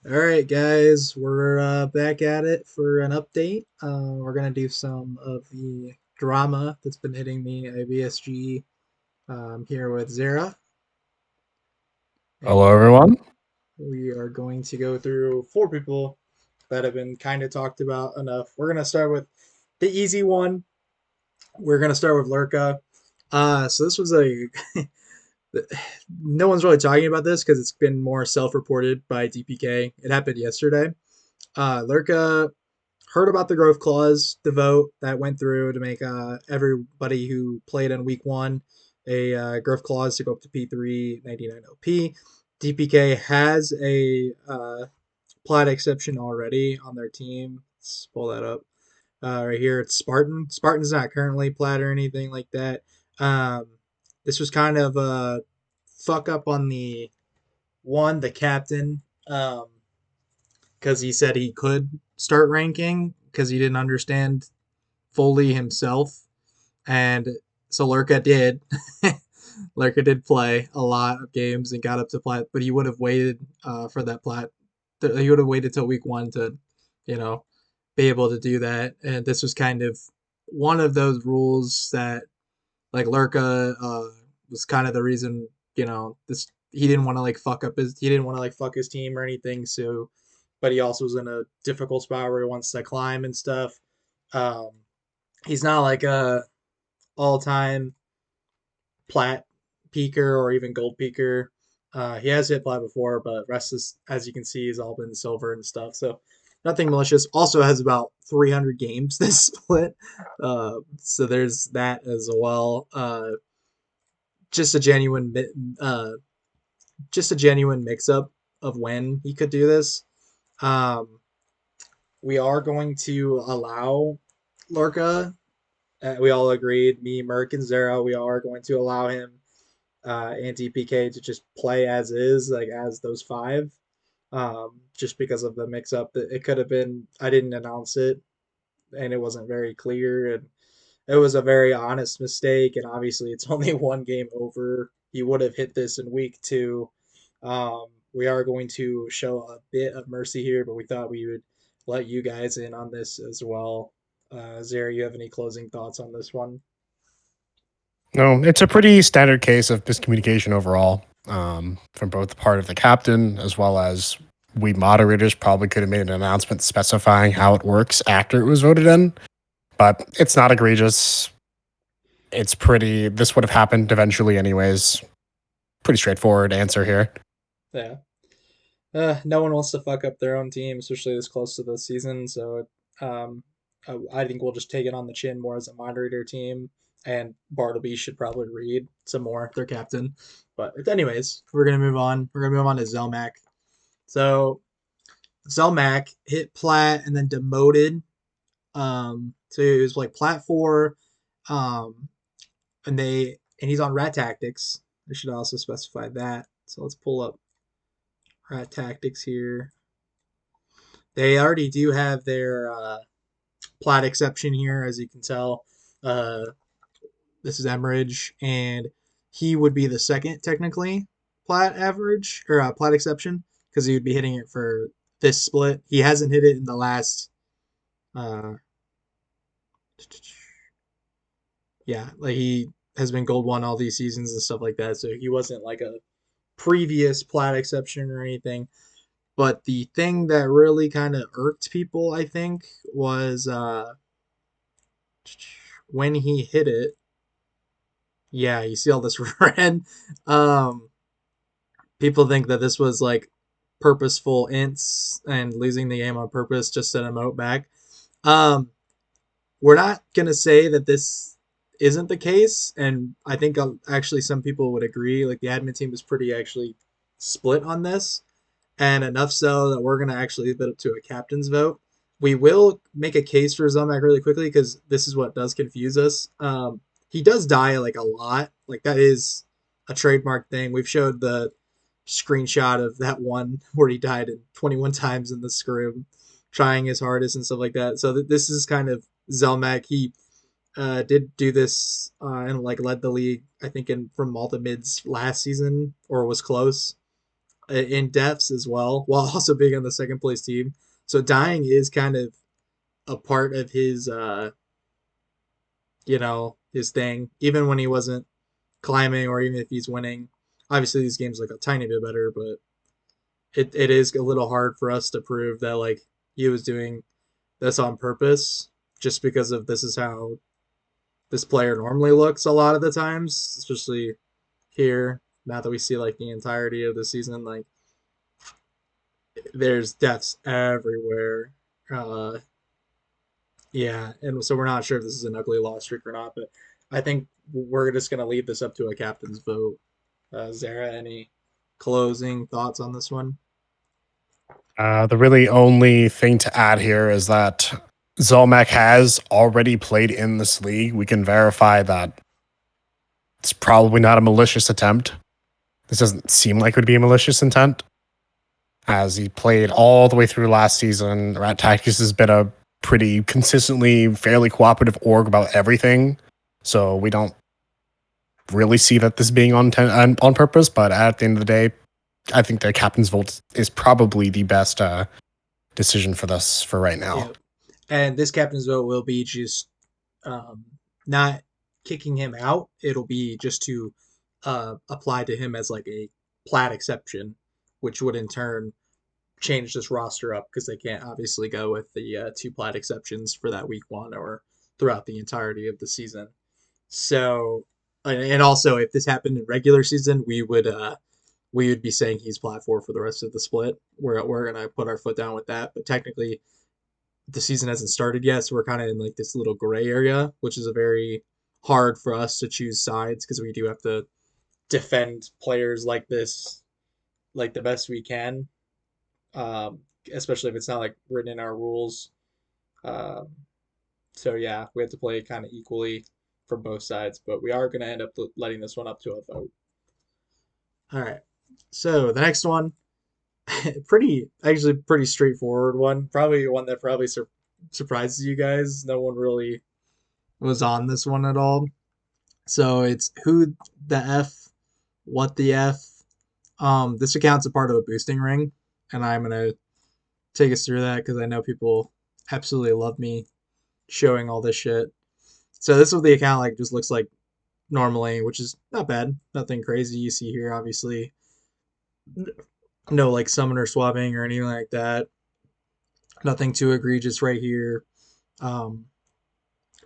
All right, guys, we're back at it for an update. We're gonna do some of the drama that's been hitting the IBSG here with Zara, Hello, and everyone. we are going to go through four people that have been kind of talked about enough. We're gonna start with the easy one. We're gonna start with Lurka. So this was a no one's really talking about this because it's been more self-reported by DPK. It happened yesterday. Lurka heard about the growth clause, the vote that went through to make everybody who played in week one a growth clause to go up to P3 99 OP. DPK has a plat exception already on their team. Let's pull that up. Right here, it's Spartan. Spartan's not currently plat or anything like that. Um, this was kind of a fuck up on the captain. Because he said he could start ranking because he didn't understand fully himself. And so Lurka did. Lurka did play a lot of games and got up to plat, but he would have waited for that plat. He would have waited till week one to, you know, be able to do that. And this was kind of one of those rules that, like Lurka, was kind of the reason. This he didn't want to like fuck his team or anything. So but he also was in a difficult spot where he wants to climb and stuff. Um, he's not like a all time plat peaker or even gold peaker. He has hit plat before, but rest is, as you can see, has all been silver and stuff. So nothing malicious. Also has about 300 games this split. So there's that as well. Just a genuine, uh, just a genuine mix up of when he could do this. Um, we are going to allow Lorca. We all agreed, me, Merc, and Zero, we are going to allow him and DPK to just play as is, like as those five. Just because of the mix up, it could have been, I didn't announce it and it wasn't very clear. And it was a very honest mistake. And obviously, it's only one game over. He would have hit this in week two. We are going to show a bit of mercy here, but we thought we would let you guys in on this as well. Zara, you have any closing thoughts on this one? No, it's a pretty standard case of miscommunication overall, from both the part of the captain as well as we moderators probably could have made an announcement specifying how it works after it was voted in. But it's not egregious. It's pretty. This would have happened eventually, anyways. Pretty straightforward answer here. Yeah. No one wants to fuck up their own team, especially this close to the season. So, I think we'll just take it on the chin more as a moderator team. And Bartleby should probably read some more, their captain. But anyways, we're gonna move on. We're gonna move on to Zelmac. So Zelmac hit plat and then demoted. So it was like plat four, um, and he's on rat tactics. I should also specify that. So let's pull up rat tactics here. They already do have their plat exception here, as you can tell. Uh, this is Emeridge, and he would be the second technically plat average or plat exception because he would be hitting it for this split. He hasn't hit it in the last. Uh, yeah, like he has been gold one all these seasons and stuff like that. So he wasn't like a previous plat exception or anything. But the thing that really kind of irked people, I think, was when he hit it. Yeah, you see all this red. Um, People think that this was like purposeful ints and losing the game on purpose just to emote back. Um, we're not gonna say that this isn't the case, and I think actually some people would agree. Like the admin team is pretty actually split on this, and enough so that we're gonna actually leave it up to a captain's vote. We will make a case for Zelmac really quickly because this is what does confuse us. He does die like a lot. Like that is a trademark thing. We've showed the screenshot of that one where he died 21 times in the scrim, trying his hardest and stuff like that. So this is kind of Zelmac. He did do this and like led the league, I think, in from Malta mids last season or was close. in deaths as well, while also being on the second place team. So dying is kind of a part of his, his thing. Even when he wasn't climbing, or even if he's winning. Obviously, these games look a tiny bit better, but it is a little hard for us to prove that like he was doing this on purpose, just because of this is how this player normally looks a lot of the times, especially here. Now that we see like the entirety of the season, like there's deaths everywhere. Uh, yeah, and so we're not sure if this is an ugly loss streak or not, but I think we're just gonna leave this up to a captain's vote. Zara, any closing thoughts on this one? The really only thing to add here is that Zolmek has already played in this league. We can verify that it's probably not a malicious attempt. This doesn't seem like it would be a malicious intent, as he played all the way through last season. Rat Tactics has been a pretty consistently fairly cooperative org about everything, so we don't really see that this being on purpose. But at the end of the day, I think the captain's vote is probably the best decision for this for right now. Yeah, and this captain's vote will be just um, not kicking him out. It'll be just to apply to him as like a plat exception, which would in turn change this roster up because they can't obviously go with the two plat exceptions for that week one or throughout the entirety of the season. So, and also if this happened in regular season, we would be saying he's plat four for the rest of the split. We're gonna put our foot down with that, but technically the season hasn't started yet, so we're kind of in like this little gray area, which is a very hard for us to choose sides because we do have to defend players like this like the best we can, um, especially if it's not like written in our rules. Um, so yeah, we have to play kind of equally from both sides, but we are going to end up letting this one up to a vote. All right. So the next one, pretty straightforward one. Probably one that probably surprises you guys. No one really was on this one at all. So it's who the F, what the F. This account's a part of a boosting ring, and I'm gonna take us through that because I know people absolutely love me showing all this shit. So this is what the account like just looks like normally, which is not bad. Nothing crazy you see here, obviously. No like summoner swapping or anything like that. Nothing too egregious right here. Um,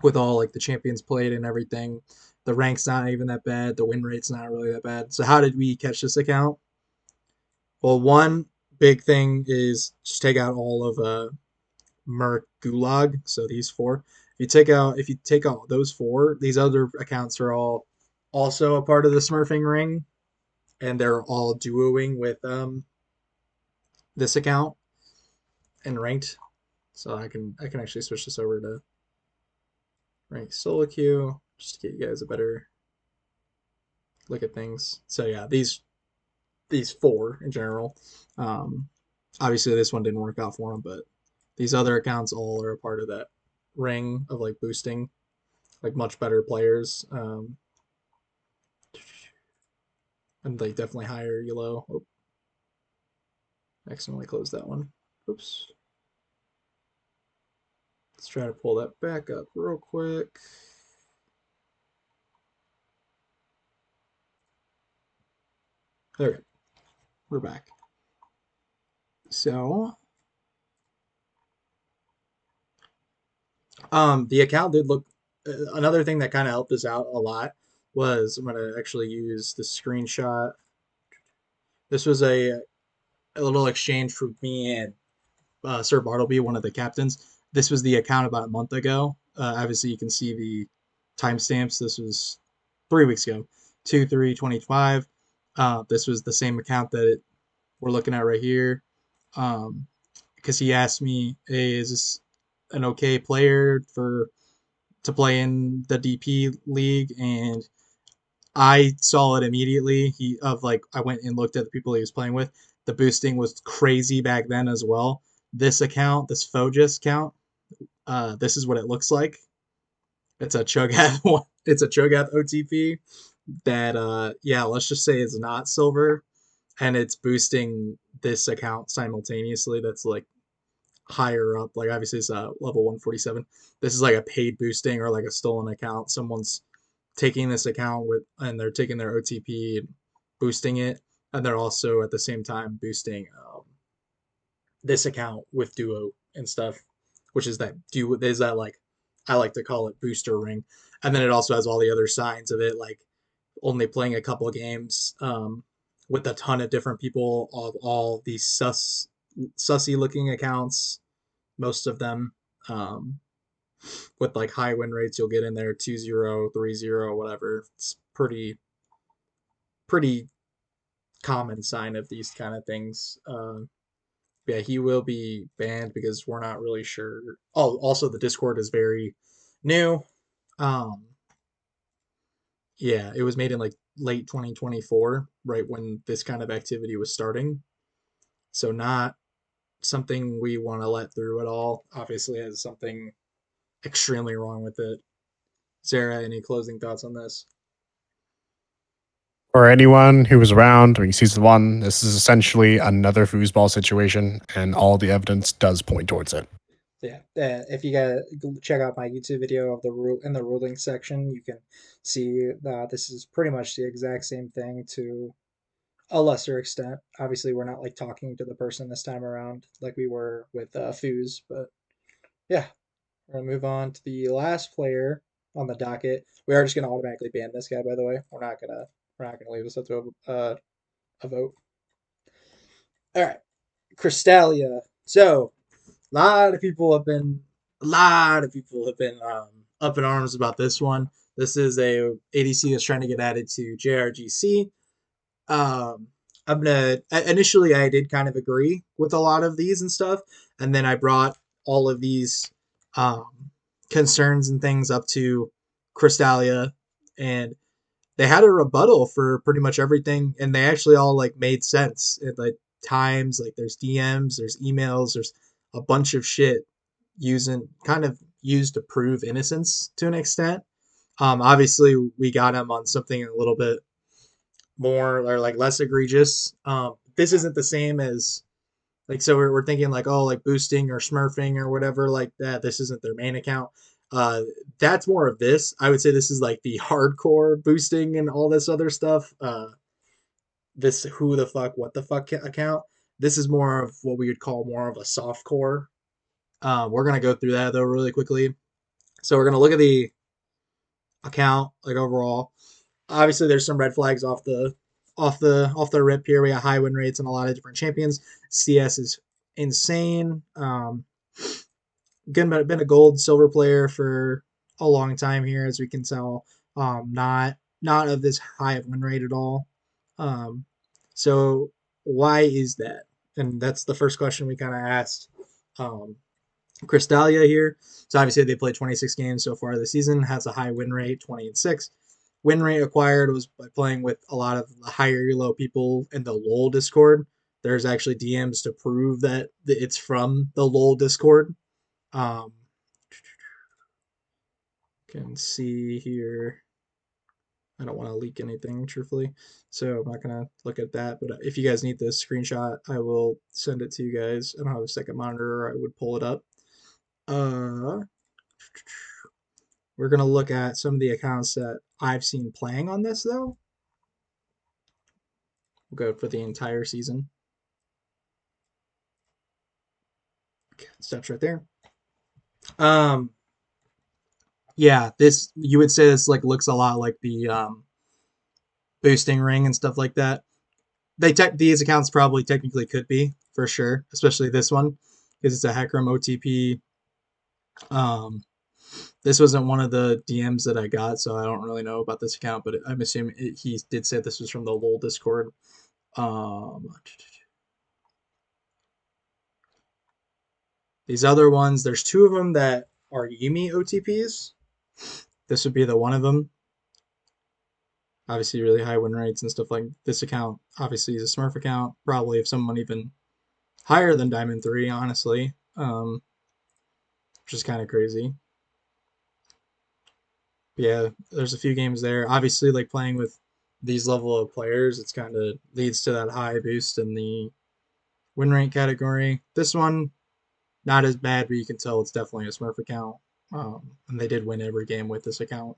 with all like the champions played and everything. The rank's not even that bad. The win rate's not really that bad. So how did we catch this account? Well, one big thing is just take out all of Merc Gulag. So these four. If you take out those four, these other accounts are all also a part of the Smurfing ring, and they're all duoing with this account and ranked. So I can actually switch this over to ranked solo queue just to get you guys a better look at things. So yeah, these four in general. Um, Obviously, this one didn't work out for them, but these other accounts all are a part of that ring of like boosting, like much better players, and like definitely higher elo. Oh, accidentally closed that one. Oops. Let's try to pull that back up real quick. There we go. We're back. So, the account did look. Another thing that kind of helped us out a lot was I'm gonna actually use the screenshot. This was a little exchange for me and Sir Bartleby, one of the captains. This was the account about a month ago. Obviously, you can see the timestamps. This was 3 weeks ago, 2/3/25. This was the same account that we're looking at right here. Um, because he asked me, "Hey, is this an okay player for to play in the DP league?" And I saw it immediately. I went and looked at the people he was playing with. The boosting was crazy back then as well. This account, this Fogus account, this is what it looks like. It's a Cho'Gath one. It's a Cho'Gath OTP that yeah, let's just say it's not silver. and it's boosting this account simultaneously. That's like higher up. Like obviously it's level 147. This is like a paid boosting or like a stolen account. Someone's taking this account with and they're taking their OTP and boosting it, and they're also at the same time boosting this account with Duo and stuff, which is that Duo is that like I like to call it booster ring, and then it also has all the other signs of it like only playing a couple of games with a ton of different people of all these sussy looking accounts, most of them um, with like high win rates. You'll get in there 2-0, 3-0, whatever. It's pretty common sign of these kind of things. Yeah, he will be banned because we're not really sure. Oh, also the Discord is very new. Um, yeah, it was made in like late 2024, right when this kind of activity was starting. So not something we want to let through at all. Obviously, has something extremely wrong with it. Sarah, any closing thoughts on this? For anyone who was around during season one, this is essentially another foosball situation, and all the evidence does point towards it. Yeah, if you guys check out my YouTube video of the rule in the ruling section, you can see this is pretty much the exact same thing to a lesser extent. Obviously, we're not like talking to the person this time around like we were with Fuse, but yeah, we're gonna move on to the last player on the docket. We are just gonna automatically ban this guy, by the way. We're not gonna leave this up to a vote. All right, Crystalia. So a lot of people have been up in arms about this one. This is a ADC that's trying to get added to JRGC. Um, I'm gonna initially I did kind of agree with a lot of these and stuff, and then I brought all of these um, concerns and things up to Crystalia, and they had a rebuttal for pretty much everything, and they actually all like made sense at like times. Like there's DMs, there's emails, there's a bunch of shit using kind of used to prove innocence to an extent. Obviously we got him on something a little bit more or like less egregious. This isn't the same as like so we're thinking like oh like boosting or smurfing or whatever like that. This isn't their main account. Uh, that's more of this. I would say this is like the hardcore boosting and all this other stuff. This who the fuck what the fuck account. This is more of what we would call more of a soft core. We're gonna go through that though really quickly. So we're gonna look at the account like overall. Obviously, there's some red flags off the rip here. We got high win rates and a lot of different champions. CS is insane. Again, been a gold silver player for a long time here, as we can tell. Not of this high of win rate at all. Um, so why is that? And that's the first question we kind of asked. Um, Crystalia here. So obviously they played 26 games so far this season, has a high win rate, 20-6. Win rate acquired was by playing with a lot of the higher elo people in the LOL Discord. There's actually DMs to prove that it's from the LOL Discord. Um, can see here. I don't want to leak anything, truthfully, so I'm not gonna look at that. But if you guys need this screenshot, I will send it to you guys. I don't have a second monitor. I would pull it up. Uh, We're going to look at some of the accounts that I've seen playing on this, though. We'll go for the entire season. Okay, steps right there. Um, yeah, this you would say this like looks a lot like the boosting ring and stuff like that. These accounts probably technically could be for sure, especially this one because it's a Hecarim OTP. Um, this wasn't one of the DMs that I got, so I don't really know about this account, but I'm assuming he did say this was from the LOL Discord. Um, These other ones, there's two of them that are Yumi OTPs. This would be the one of them. Obviously, really high win rates and stuff like this account. Obviously, is a Smurf account. Probably if someone even higher than Diamond 3, honestly, which is kind of crazy. Yeah, there's a few games there. Obviously, like playing with these level of players, it's kind of leads to that high boost in the win rate category. This one, not as bad, but you can tell it's definitely a Smurf account. And they did win every game with this account.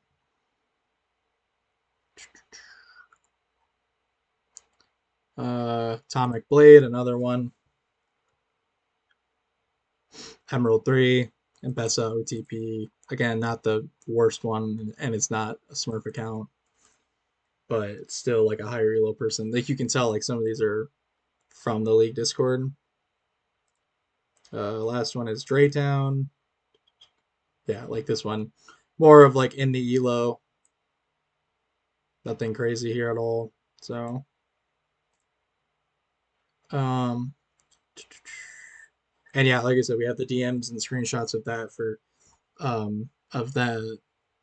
Atomic Blade, another one. Emerald 3, M-Pesa OTP. Again, not the worst one, and it's not a Smurf account, but it's still like a higher elo person. Like you can tell, like some of these are from the league Discord. Last one is Draytown. Yeah, like this one. More of like in the elo. Nothing crazy here at all. So, um, and yeah, like I said, we have the DMs and screenshots of that for of the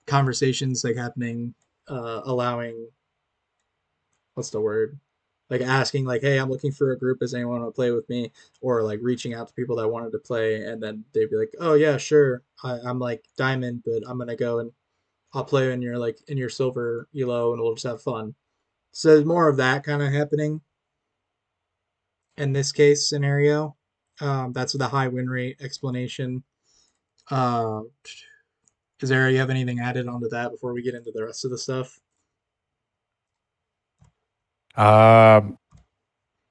conversations like happening, allowing what's the word, like asking like, hey, I'm looking for a group, does anyone want to play with me, or like reaching out to people that wanted to play, and then they'd be like, oh yeah, sure, I'm like diamond, but I'm gonna go and I'll play in your like in your silver elo and we'll just have fun. So there's more of that kind of happening in this case scenario. That's the high win rate explanation. uh, is there, you have anything added onto that before we get into the rest of the stuff? Um,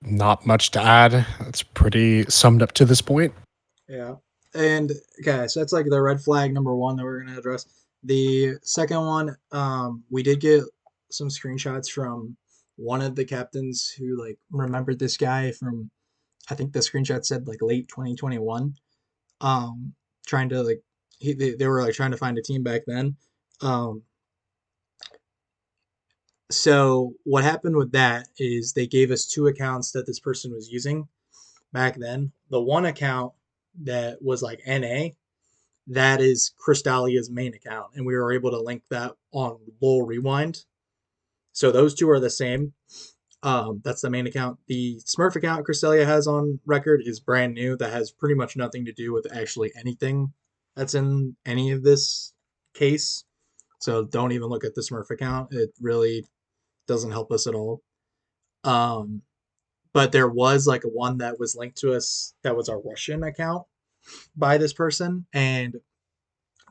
Not much to add. It's pretty summed up to this point. Yeah. And okay, so that's like the red flag number one that we're gonna address. The second one, we did get some screenshots from one of the captains who like remembered this guy from, I think the screenshot said like late 2021. Um, trying to like they were like trying to find a team back then. Um, so what happened with that is they gave us two accounts that this person was using back then. The one account that was like NA, that is Crystalia's main account, and we were able to link that on LOL Rewind. So those two are the same. That's the main account. The Smurf account Crystalia has on record is brand new. That has pretty much nothing to do with actually anything that's in any of this case. So don't even look at the Smurf account. It really doesn't help us at all. Um, but there was like one that was linked to us that was a Russian account by this person, and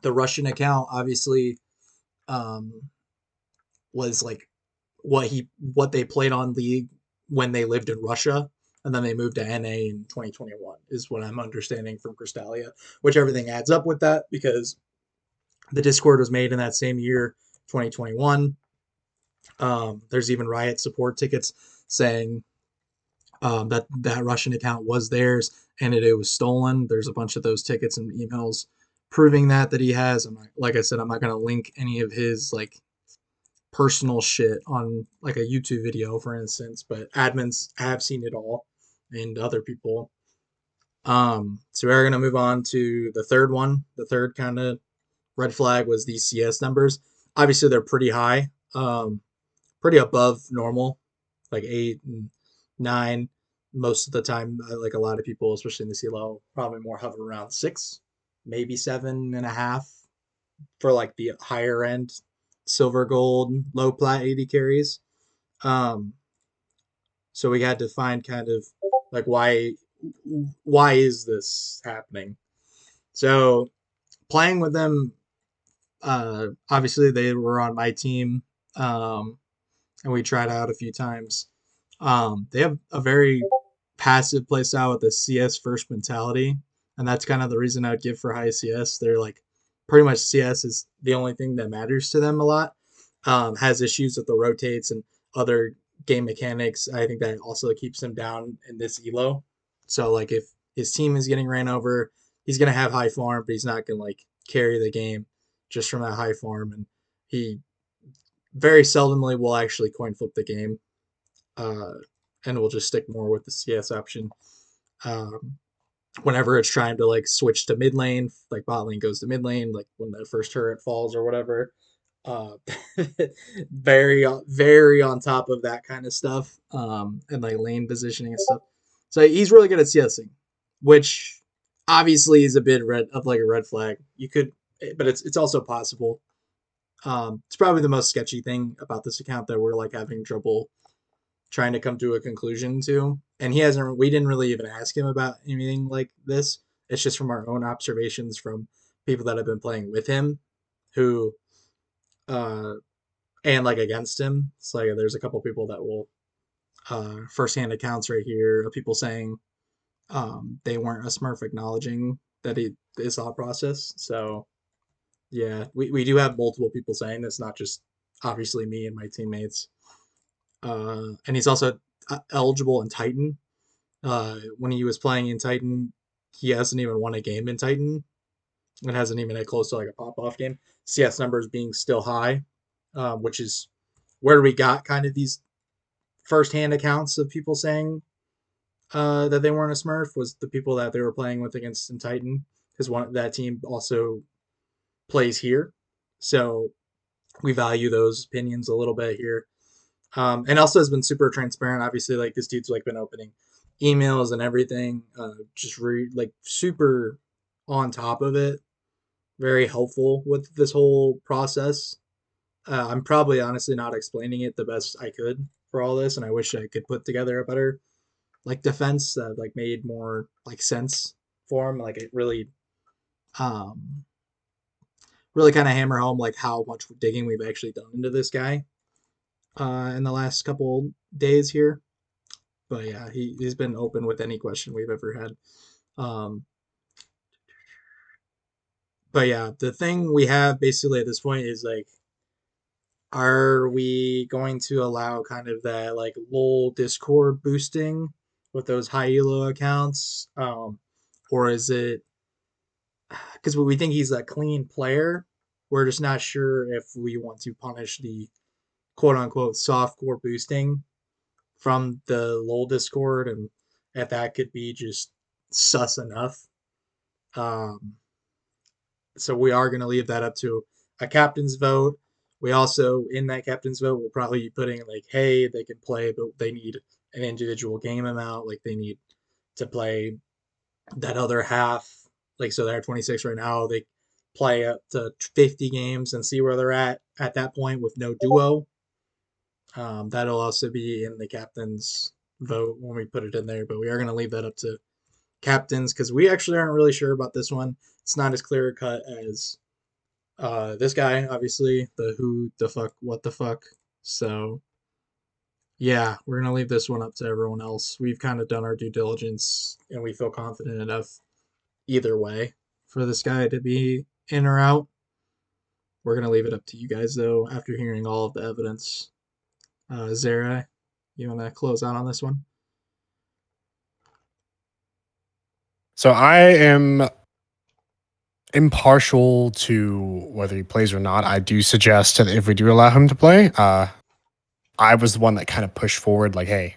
the Russian account obviously um, was like what they played on League when they lived in Russia, and then they moved to NA in 2021 is what I'm understanding from Crystalia, which everything adds up with that because the Discord was made in that same year, 2021. There's even Riot support tickets saying that that Russian account was theirs and it was stolen. There's a bunch of those tickets and emails proving that he has. I'm not, like I said, I'm not going to link any of his like personal shit on like a YouTube video, for instance, but admins have seen it all and other people. So we're gonna move on to the third one. The third kind of red flag was these CS numbers. Obviously, they're pretty high, pretty above normal, like 8 and 9. Most of the time, like a lot of people, especially in the CLO, probably more hover around 6, maybe 7.5 for like the higher end silver, gold, low plat 80 carries. Um, so we had to find kind of like why is this happening? So playing with them, obviously they were on my team, and we tried out a few times. They have a very passive play style with a CS first mentality, and that's kind of the reason I would give for high CS. They're like pretty much CS is the only thing that matters to them a lot. Has issues with the rotates and other game mechanics. I think that also keeps him down in this elo. So like if his team is getting ran over, he's gonna have high farm, but he's not gonna like carry the game just from that high farm. And he very seldomly will actually coin flip the game, uh, and we'll just stick more with the CS option. Um, Whenever it's trying to like switch to mid lane, like bot lane goes to mid lane, like when the first turret falls or whatever. Uh, very on top of that kind of stuff, and like lane positioning and stuff. So he's really good at CSing, which obviously is a bit red of like a red flag. You could, but it's also possible. It's probably the most sketchy thing about this account that we're like having trouble trying to come to a conclusion to. And he hasn't. We didn't really even ask him about anything like this. It's just from our own observations from people that have been playing with him, who uh and like against him. It's like there's a couple people that will firsthand accounts right here of people saying they weren't a Smurf acknowledging that his thought process. So yeah, we do have multiple people saying this, not just obviously me and my teammates. And he's also eligible in Titan. When he was playing in Titan, he hasn't even won a game in Titan. It hasn't even hit close to like a pop off game. CS numbers being still high, which is where we got kind of these firsthand accounts of people saying that they weren't a Smurf was the people that they were playing with against in Titan, because one that team also plays here, so we value those opinions a little bit here. And also has been super transparent. Obviously, like this dude's like been opening emails and everything, just like super on top of it. Very helpful with this whole process. I'm probably honestly not explaining it the best I could for all this, and I wish I could put together a better like defense that like made more like sense for him. Like it um, really kind of hammer home like how much digging we've actually done into this guy in the last couple days here. But yeah, he's been open with any question we've ever had. Um, but yeah, the thing we have basically at this point is like, are we going to allow kind of that like lol Discord boosting with those high elo accounts, or is it because we think he's a clean player? We're just not sure if we want to punish the quote unquote soft core boosting from the lol Discord, and if that could be just sus enough. Um, so we are going to leave that up to a captain's vote. We also, in that captain's vote, we'll probably be putting like, hey, they can play, but they need an individual game amount. Like they need to play that other half. Like so, they're 26 right now. They play up to 50 games and see where they're at that point with no duo. That'll also be in the captain's vote when we put it in there, but we are going to leave that up to captains because we actually aren't really sure about this one. It's not as clear cut as this guy, obviously, the who the fuck, what the fuck. So yeah, we're gonna leave this one up to everyone else. We've kind of done our due diligence, and we feel confident enough either way for this guy to be in or out. We're gonna leave it up to you guys though. After hearing all of the evidence, Zara, you want to close out on this one? So I am impartial to whether he plays or not. I do suggest that if we do allow him to play, I was the one that kind of pushed forward, like, hey,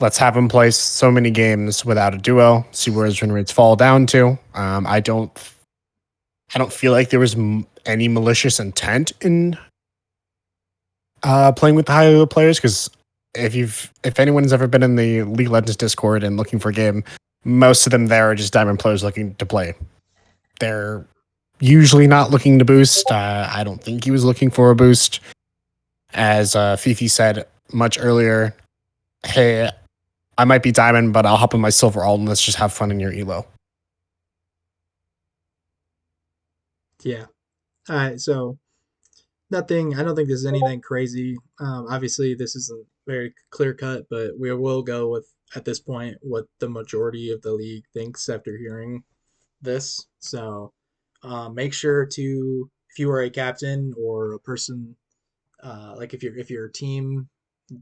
let's have him play so many games without a duo, see where his win rates fall down to. I don't feel like there was any malicious intent in playing with the high elo players, because if anyone's ever been in the League of Legends Discord and looking for a game, most of them there are just diamond players looking to play. They're usually not looking to boost. I don't think he was looking for a boost. As Fifi said much earlier, hey, I might be diamond, but I'll hop on my silver alt and let's just have fun in your elo. Yeah. All right. So nothing. I don't think there's anything crazy. Obviously, this isn't very clear cut, but we will go with at this point what the majority of the league thinks after hearing this. So make sure to, if you are a captain or a person, like if your team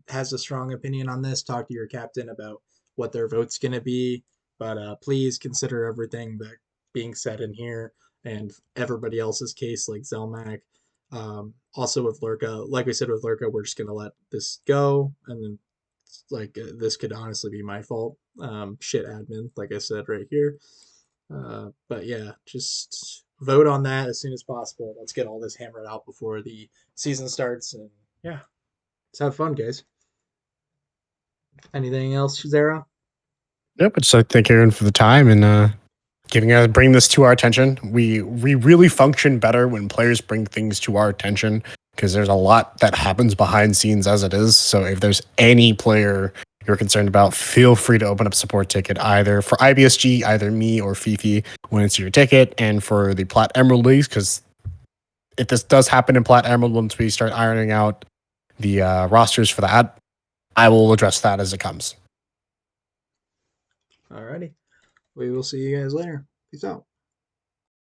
has a strong opinion on this, talk to your captain about what their vote's going to be. But please consider everything that being said in here and everybody else's case, like Zelmac. Also with Lurka, like we said with Lurka, we're just going to let this go. And then, like, this could honestly be my fault. Shit admin, like I said right here. But yeah, just vote on that as soon as possible. Let's get all this hammered out before the season starts. And yeah, let's have fun, guys. Anything else, Zara? Yep, but so thank you everyone for the time, and bring this to our attention. We really function better when players bring things to our attention because there's a lot that happens behind scenes as it is. So if there's any player you're concerned about, feel free to open up a support ticket either for IBSG, either me or Fifi when it's your ticket, and for the Plat Emerald leagues, because if this does happen in Plat Emerald, once we start ironing out the rosters for that, I will address that as it comes. Alrighty. We will see you guys later. Peace out.